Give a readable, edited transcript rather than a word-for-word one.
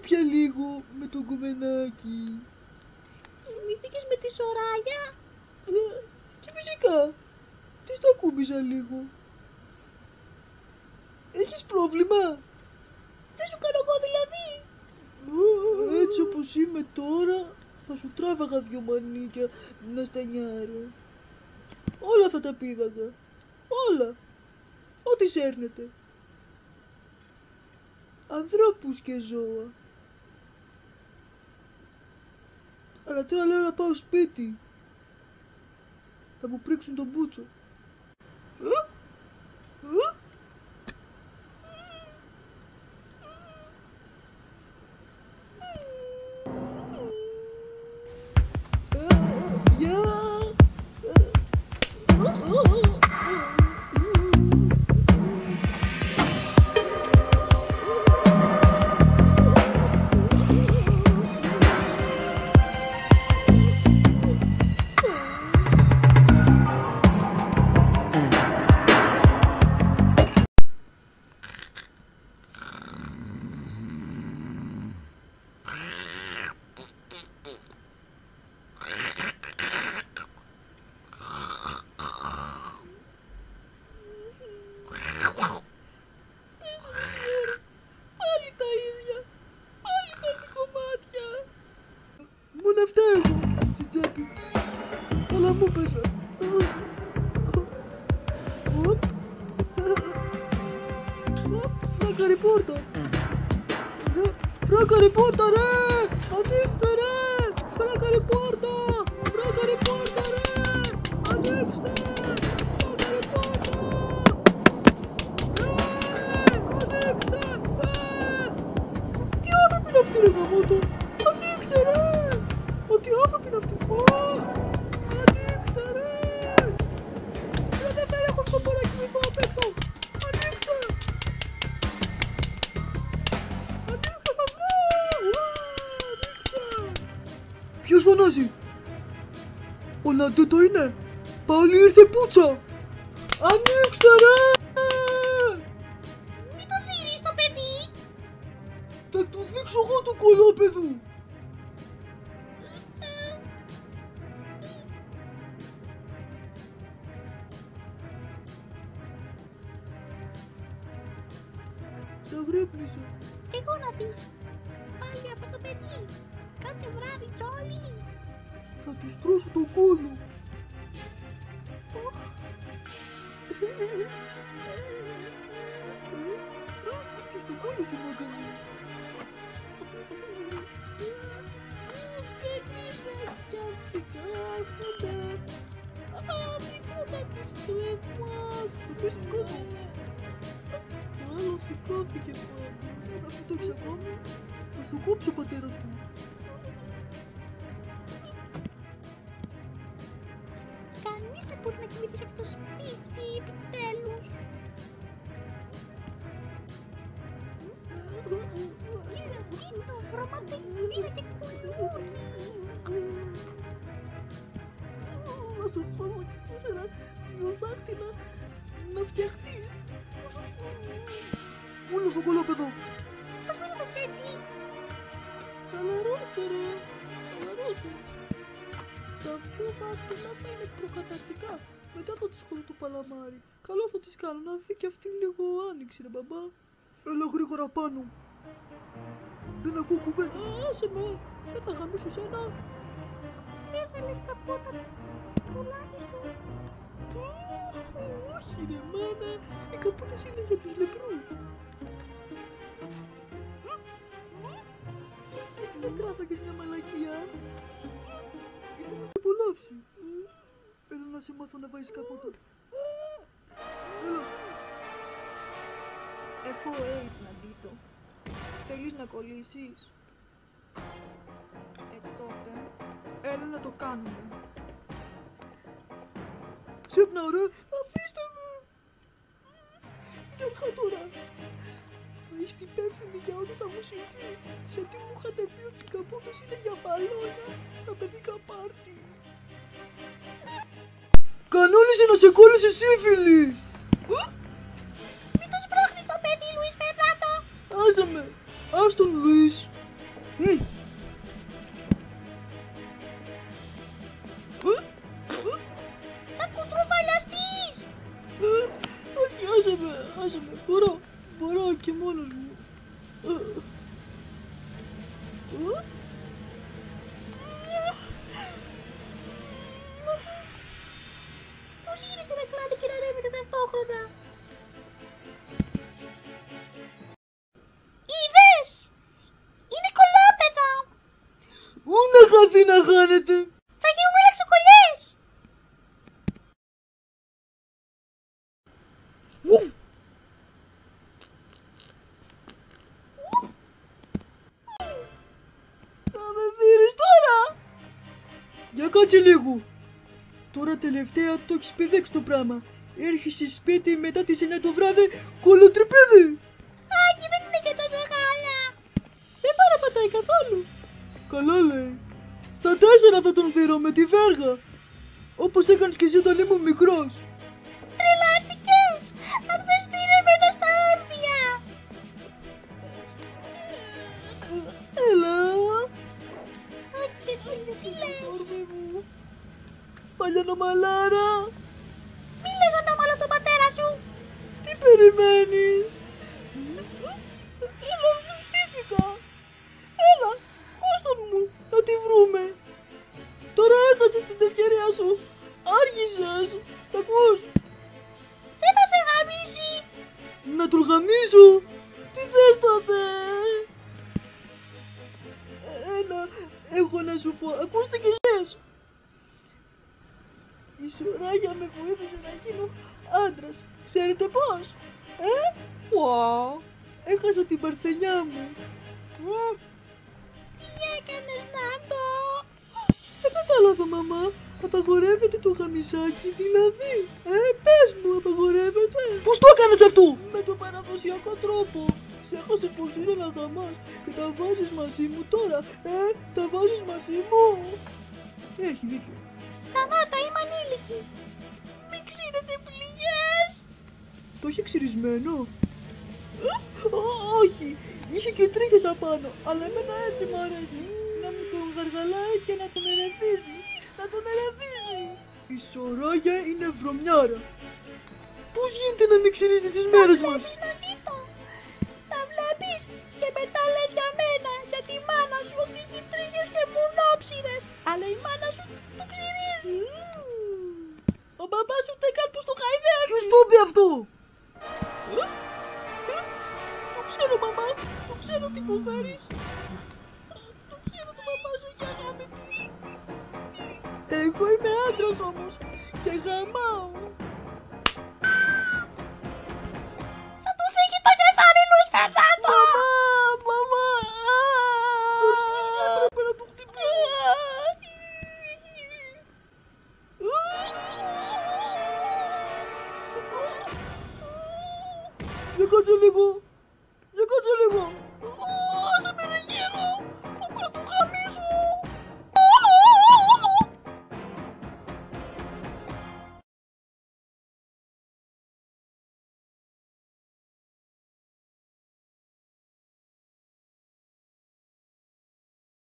πια λίγο με τον κομμενάκι. Κοιμήθηκες με τη Σοράγια? Και φυσικά, της το ακούμπησα λίγο. Έχεις πρόβλημα? Δεν σου κάνω εγώ δηλαδή? Έτσι όπως είμαι τώρα, θα σου τράβαγα 2 μανίκια να στανιάρω. Όλα θα τα πήδαγα. Όλα. Ό,τι σέρνετε. Ανθρώπους και ζώα. Αλλά τώρα λέω να πάω σπίτι. Θα μου πρίξουν τον μπούτσο. Αυτά έχω στην τσέπη. Αλλά μου πέσα. Φράκαρη πόρτα. Φράκαρη πόρτα ρε. Ανοίξτε ρε. Φράκαρη πόρτα. Φράκαρη πόρτα ρε. Ανοίξτε. Φράκαρη πόρτα. Ανοίξτε. Τι άνθρωποι είναι αυτοί ρε γαμώτο. Ανοίξτε ρε. Τι άνθρωποι είναι αυτοί. Ανοίξτε ρε. Δεν έχω σκοπό να κοιμηθώ απ' έξω. Ανοίξτε. Ανοίξτε σας λέω. Ανοίξτε. Ποιος φωνάζει? Ο Ναντέτο είναι. Πάλι ήρθε πουτσα. Ανοίξτε ρε. Μην το δείρεις το παιδί. Θα του δείξω εγώ του κολόπεδου. Σ' αγρύπνησα. Εγώ να δεις. Πάλι αυτό το παιδί. Κάθε βράδυ τσόλι. Θα του στρώσω τον κόλο. Και στον κόλο σου μου έκανε. Και κρύβες κι αυτοί κάθονται. Άδικο να τους κρεμάς. Θα πέσεις κάτω. Το άλλο σηκώθηκε πάντως. Αφού το έχεις ακόμη, θα στο κόψω ο πατέρας σου. Κανείς δεν μπορεί να κοιμηθεί σε αυτό το σπίτι επιτέλους. Είναι το βρώματα είναι και κουλούνι. Να σου πω 4 δάχτυλα να φτιαχτείς. Μόνο στο κολόπεδο. Πώς μίλαγες έτσι? Χαλαρώστε ρε. Χαλαρώστε. Τα 2 δάχτυλα θα είναι προκαταρκτικά. Μετά θα τις κόβω το παλαμάρι. Καλό θα τις κάνω να δει και αυτή λίγο άνοιξη ρε μπαμπά. Έλα γρήγορα πάνω. Δεν ακούω κουβέντα. Άσε με. Δεν θα γαμίσω σένα. Έβαλες καπότα τουλάχιστον. Όχι ρε μάνα. Οι καπότες είναι για τους λεπρούς. Γιατί δεν τράβαγες μια μαλακία? Ήθελα να το απολαύσει. Έλα να σε μάθω να βάζεις καπότα. Έλα. Έχω AIDS να ντύτω. Θέλεις να κολλήσεις? Τότε, έλα να το κάνουμε. Ξύπνα ρε. Αφήστε με. Είναι αργά τώρα. Θα είστε υπεύθυνοι για ό,τι θα μου συμβεί. Γιατί μου είχατε πει ότι οι καπότες είναι για μπαλόνια στα παιδικά πάρτι. Κανόνισε να σε κόλλησε σύφυλλη. Μην το σπρώχνεις το παιδί, Λουίς Φερνάτο. Άσε με. Ας τον Λουίς. Θα κουντρουβαλιαστείς! Όχι, άσε με, μπορώ και μόνος μου. Πώς γίνεται να κλάνει και να ρεύεται ταυτόχρονα? Είδες! Είναι κολόπεδα! Ού να χαθεί να χάνεται! Θα γίνουμε λαξοκολλιές! Θα με φύρεις τώρα! Για κάτσε λίγο! Τώρα τελευταία το έχεις πηδέξει το πράγμα. Έρχεσαι σπίτι μετά τις 9 το βράδυ, κολοτριπέδι! Όχι, δεν είναι και τόσο χάλια! Δεν παραπατάει καθόλου. Καλά λέει. Στα 4 θα τον δίνω με τη βέργα. Όπως έκανες και εσύ όταν ήμουν μικρός. Τρελάθηκες! Αν με στείλε στα όρθια! Έλα. Όχι, παιδί, τι λες? Όρθι μου. Παλιανομαλάρα. Μη λες ανώμαλο τον πατέρα σου! Τι περιμένεις? Έλα, σου στήθηκα. Έλα, χώστον μου, να τη βρούμε. Τώρα έχασες την ευκαιρία σου. Άργησες. Τ' ακούς? Δεν θα σε γαμίσει! Να τον γαμίσω. Τι θες τότε? Ένα έχω να σου πω. Ακούστε κι εσείς. Η Σωράγια με βοήθησε να γίνω άντρας. Ξέρετε πώς? Έχασα την παρθενιά μου. Τι έκανες, Νάντο? Σε κατάλαβα, μαμά. Απαγορεύεται το γαμισάκι, δηλαδή. Πες μου, απαγορεύεται. Πώς το έκανες αυτό? Με τον παραδοσιακό τρόπο. Ξέχασες πως είναι να γαμάς και τα βάζεις μαζί μου τώρα. Τα βάζεις μαζί μου. Έχει δίκιο. Σταμάτα, είμαι ανήλικη! Μην ξύνετε πληγές! Το είχε ξυρισμένο. Όχι, είχε και τρίχες απάνω, αλλά εμένα έτσι μου αρέσει. Να μου τον γαργαλάει και να τον ερεθίζει. Να τον ερεθίζει. Η Σωράγια είναι βρωμιάρα. Πώς γίνεται να μην ξυνείς τις μέρες μας? Τα βλέπεις και μετά λες για μένα, για τη μάνα σου ότι έχει τρίχες και μουνόψιρες. Αλλά η μάνα σου το ξυρίζει. Ο μπαμπάς σου τέκαν που στο χαϊδεύει. Ποιος το είπε αυτό? Το ξέρω, μαμά. Το ξέρω τι μου φέρεις. Το ξέρω ότι μαμά σου έχει αγάπη. Εγώ είμαι άντρας όμως και γαμάω.